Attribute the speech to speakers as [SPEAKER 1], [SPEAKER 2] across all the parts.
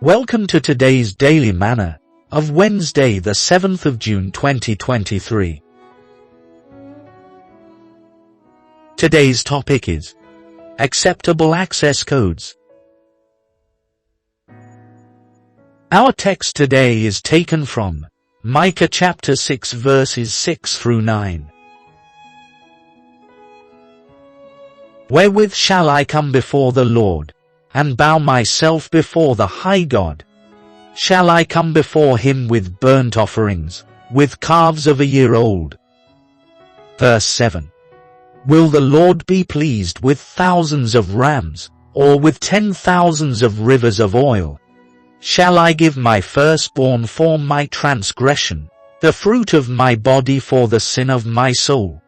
[SPEAKER 1] Welcome to today's Daily Manna of Wednesday the 7th of June 2023. Today's topic is Acceptable Access Codes. Our text today is taken from Micah chapter 6 verses 6 through 9. Wherewith shall I come before the Lord, and bow myself before the high God? Shall I come before him with burnt offerings, with calves of a year old? Verse 7. Will the Lord be pleased with thousands of rams, or with 10,000s of rivers of oil? Shall I give my firstborn for my transgression, the fruit of my body for the sin of my soul?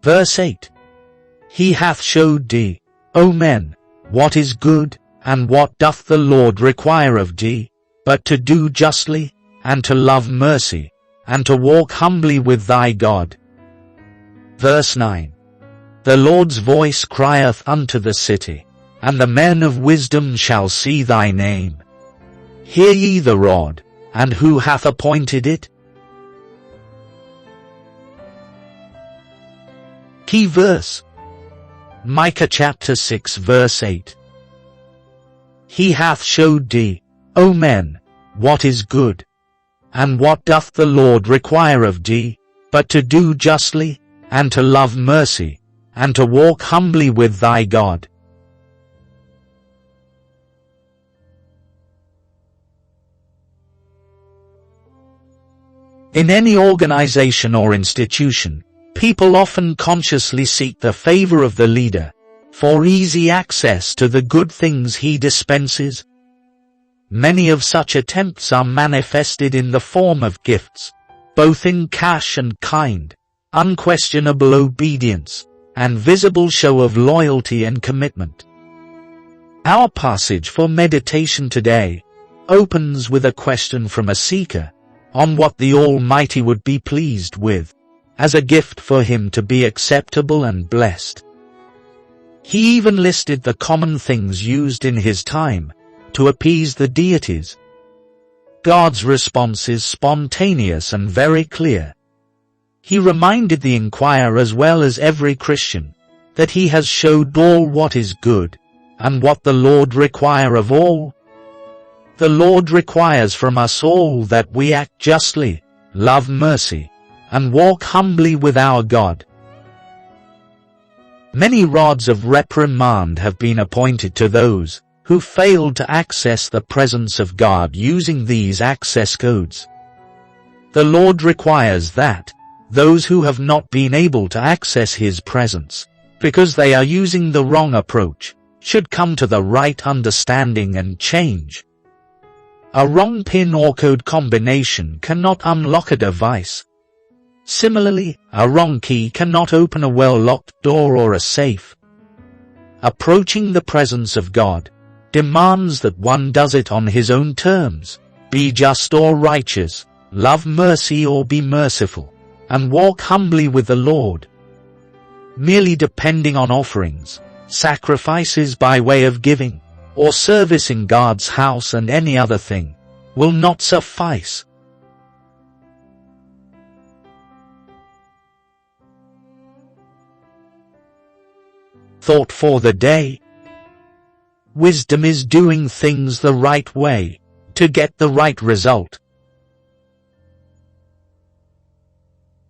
[SPEAKER 1] Verse 8. He hath shewed thee, O men, what is good, and what doth the Lord require of thee, but to do justly, and to love mercy, and to walk humbly with thy God. Verse 9. The Lord's voice crieth unto the city, and the men of wisdom shall see thy name. Hear ye the rod, and who hath appointed it? Key verse. Micah chapter 6 verse 8. He hath shewed thee, O men, what is good, and what doth the Lord require of thee, but to do justly, and to love mercy, and to walk humbly with thy God. In any organization or institution, people often consciously seek the favor of the leader, for easy access to the good things he dispenses. Many of such attempts are manifested in the form of gifts, both in cash and kind, unquestionable obedience, and visible show of loyalty and commitment. Our passage for meditation today opens with a question from a seeker on what the Almighty would be pleased with, as a gift for him to be acceptable and blessed. He even listed the common things used in his time to appease the deities. God's response is spontaneous and very clear. He reminded the inquirer as well as every Christian that he has showed all what is good, and what the Lord require of all. The Lord requires from us all that we act justly, love mercy, and walk humbly with our God. Many rods of reprimand have been appointed to those who failed to access the presence of God using these access codes. The Lord requires that those who have not been able to access his presence, because they are using the wrong approach, should come to the right understanding and change. A wrong pin or code combination cannot unlock a device. Similarly, a wrong key cannot open a well-locked door or a safe. Approaching the presence of God demands that one does it on his own terms, be just or righteous, love mercy or be merciful, and walk humbly with the Lord. Merely depending on offerings, sacrifices by way of giving, or service in God's house and any other thing, will not suffice. Thought for the day. Wisdom is doing things the right way, to get the right result.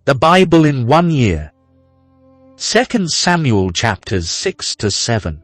[SPEAKER 1] The Bible in 1 year. 2 Samuel chapters 6 to 7.